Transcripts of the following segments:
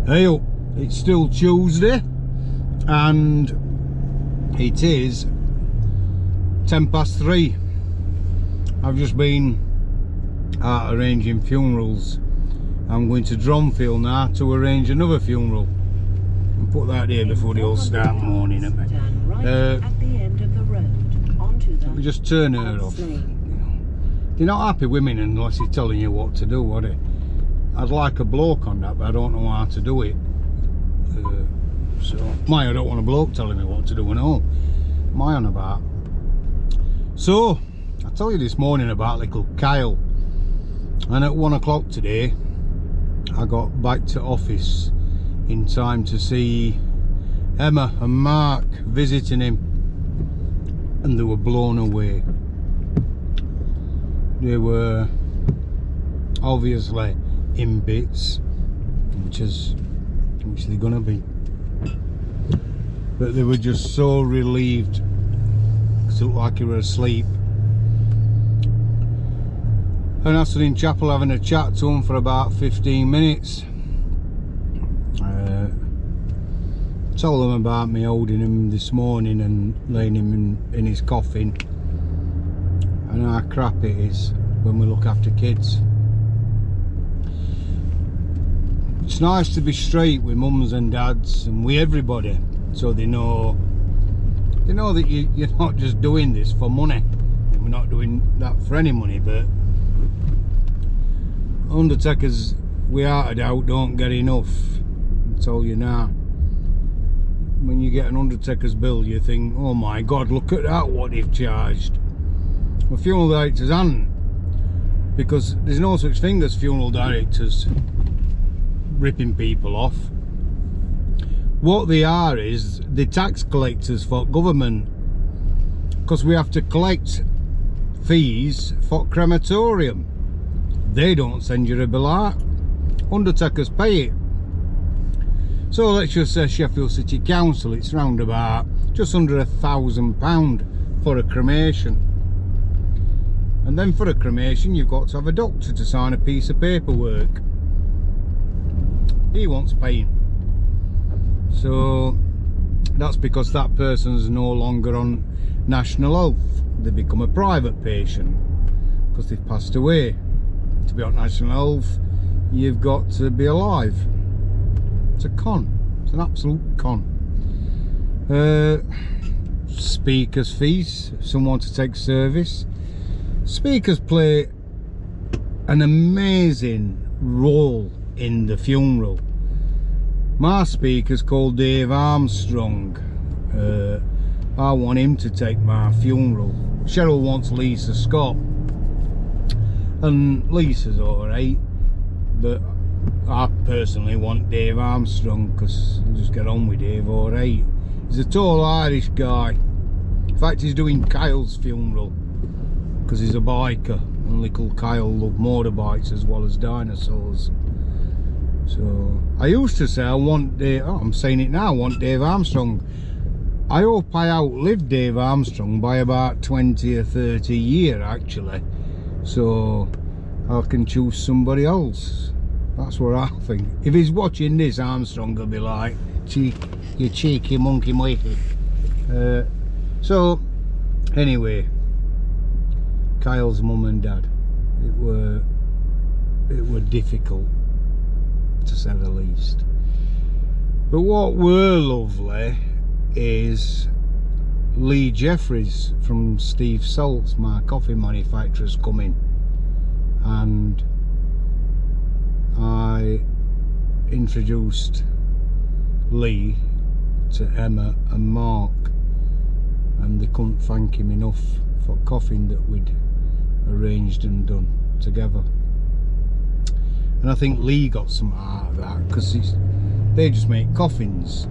Hey up, it's still Tuesday and it is 3:10. I've just been out arranging funerals. I'm going to Dronfield now to arrange another funeral. And put that here before they all start mourning at me. Let me just turn her off. You're not happy with me unless he's telling you what to do, are they? I'd like a bloke on that, but I don't know how to do it. I don't want a bloke telling me what to do and all. My on about. So, I tell you this morning about little Kyle. And at 1 o'clock today, I got back to office in time to see Emma and Mark visiting him. And they were blown away. They were obviously in bits, which they're gonna be, but they were just so relieved because it looked like they were asleep. And I stood in chapel having a chat to them for about 15 minutes. Told them about me holding him this morning and laying him in his coffin and how crap it is when we look after kids. It's nice to be straight with mums and dads and with everybody, so they know that you're not just doing this for money. We're not doing that for any money, but undertakers, without a doubt, don't get enough. I tell you now. When you get an undertaker's bill, you think, oh my God, look at that, what they've charged. Well, funeral directors aren't, because there's no such thing as funeral directors ripping people off. What they are is the tax collectors for government, because we have to collect fees for crematorium. They don't send you a bill out, undertakers pay it. So let's just say Sheffield City Council, it's round about just under £1,000 for a cremation. And then for a cremation you've got to have a doctor to sign a piece of paperwork. He wants paying. So that's because that person's no longer on national health. They become a private patient because they've passed away. To be on national health, you've got to be alive. It's a con. It's an absolute con. Speakers fees, if someone to take service. Speakers play an amazing role in the funeral. My speaker's called Dave Armstrong. I want him to take my funeral. Cheryl wants Lisa Scott, and Lisa's alright, but I personally want Dave Armstrong because I'll just get on with Dave alright. He's a tall Irish guy. In fact, he's doing Kyle's funeral because he's a biker, and little Kyle loved motorbikes as well as dinosaurs. So I used to say I want Dave, I'm saying it now, I want Dave Armstrong. I hope I outlive Dave Armstrong by about 20 or 30 years actually, so I can choose somebody else. That's what I think. If he's watching this, Armstrong will be like, you cheeky monkey Mikey. So anyway, Kyle's mum and dad, it were difficult to say the least. But what were lovely is Lee Jeffries from Steve Salt's, my coffee manufacturer's coming, and I introduced Lee to Emma and Mark, and they couldn't thank him enough for coffin that we'd arranged and done together. And I think Lee got some out of that because they just make coffins,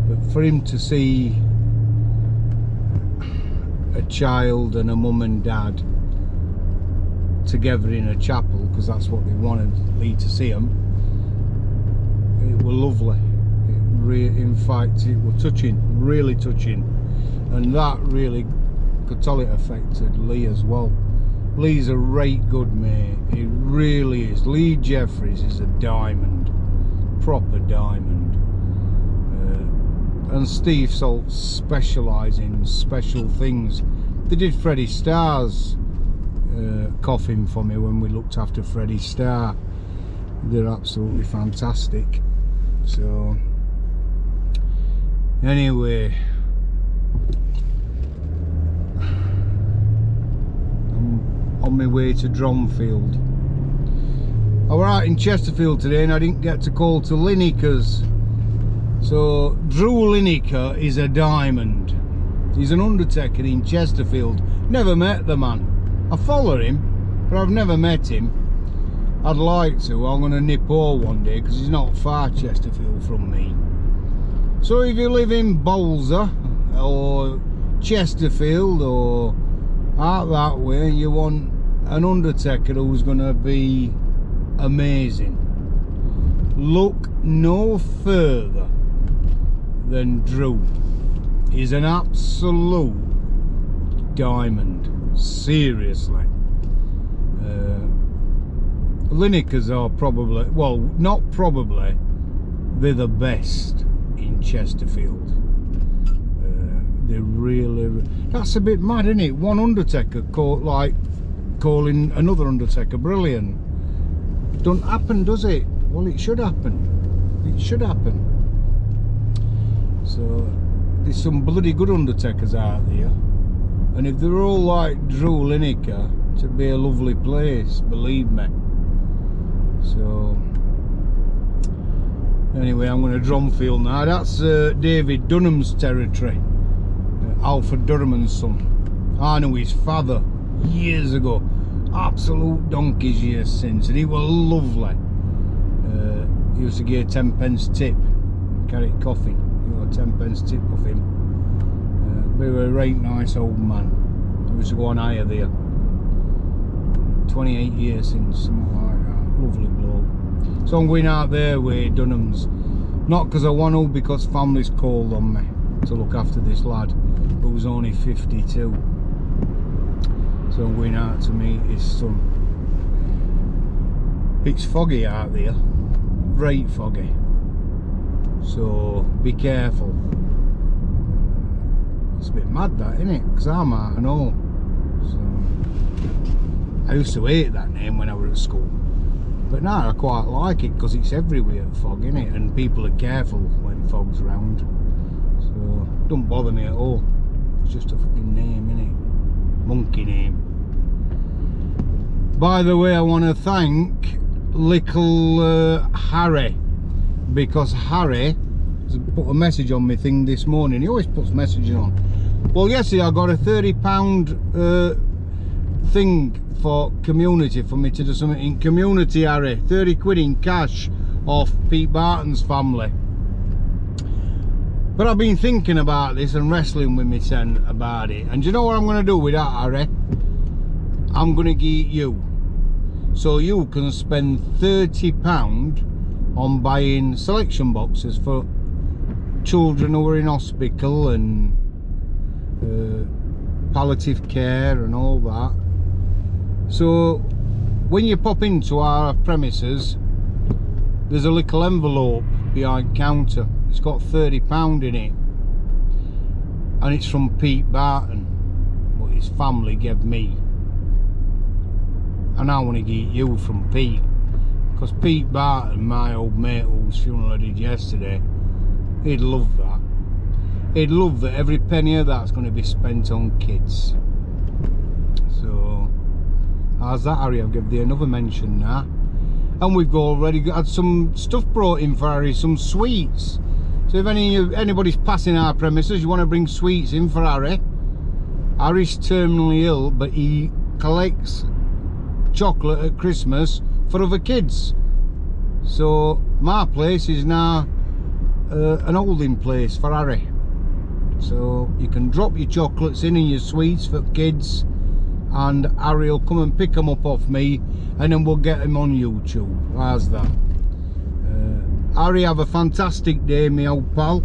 but for him to see a child and a mum and dad together in a chapel, because that's what they wanted Lee to see them, it was lovely. In fact, it was touching, really touching, and that really could tell it affected Lee as well. Lee's a right good mate, he really is. Lee Jeffries is a diamond, proper diamond. And Steve Salt specialise in special things. They did Freddie Starr's coffin for me when we looked after Freddie Starr. They're absolutely fantastic. So anyway, I'm on my way to Dronfield. I was out in Chesterfield today and I didn't get to call to Lineker's. So Drew Lineker is a diamond. He's an undertaker in Chesterfield. Never met the man. I follow him, but I've never met him. I'd like to. I'm going to nip over one day because he's not far, Chesterfield, from me. So if you live in Bolzer or Chesterfield or out that way, you want an undertaker who's going to be amazing, look no further than Drew. He's an absolute diamond, seriously. Linekers are probably, well, not probably, they're the best in Chesterfield. They really, that's a bit mad, isn't it? One undertaker calling another undertaker brilliant. Don't happen, does it? Well, it should happen. It should happen. So there's some bloody good undertakers out there, and if they're all like Drew Lineker, it'd be a lovely place, believe me. So anyway, I'm going to Dronfield now. That's David Dunham's territory. Alfred Durham's son. I knew his father years ago. Absolute donkey's years since, and he was lovely. He used to get a 10p tip, carry coffee. You know, a 10p tip off him. But he was a right nice old man. He used to go on hire there. 28 years since, something like that. Lovely bloke. So I'm going out there with Dunham's. Not because I want to, because family's called on me to look after this lad who's only 52. So I'm going out to meet his son. It's foggy out there, right foggy, so be careful. It's a bit mad that, isn't it? Because I'm out and all. So I used to hate that name when I was at school, but now I quite like it because it's everywhere, fog, isn't it? And people are careful when fog's around, so don't bother me at all. It's just a fucking name, isn't it? Monkey name. By the way, I want to thank little Harry, because Harry put a message on my thing this morning. He always puts messages on. Well, yesterday I got a £30 thing for community, for me to do something in community, Harry. 30 quid in cash off Pete Barton's family. But I've been thinking about this and wrestling with my son about it. And do you know what I'm going to do with that, Harry? I'm going to give you, so you can spend £30 on buying selection boxes for children who are in hospital and palliative care and all that. So when you pop into our premises, there's a little envelope behind counter. It's got £30 in it, and it's from Pete Barton, what his family gave me. And I want to get you from Pete, because Pete Barton, my old mate whose funeral I did yesterday, he'd love that. He'd love that every penny of that's going to be spent on kids. So how's that, Harry? I'll give you another mention now. And we've already had some stuff brought in for Harry, some sweets. So if anybody's passing our premises, you want to bring sweets in for Harry. Harry's terminally ill, but he collects chocolate at Christmas for other kids. So my place is now an holding place for Harry. So you can drop your chocolates in and your sweets for kids, and Harry will come and pick them up off me, and then we'll get them on YouTube. How's that? Harry, have a fantastic day, my old pal,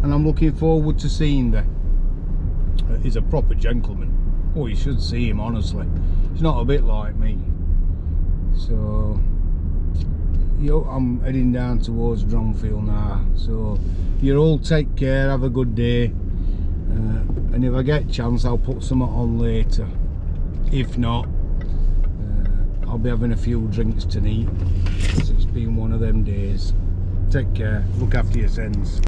and I'm looking forward to seeing you. He's a proper gentleman. Oh, you should see him, honestly. He's not a bit like me. So I'm heading down towards Dronfield now. So you all take care, have a good day, and if I get a chance I'll put some on later. If not, I'll be having a few drinks tonight. It's been one of them days. Take care, look after yourselves.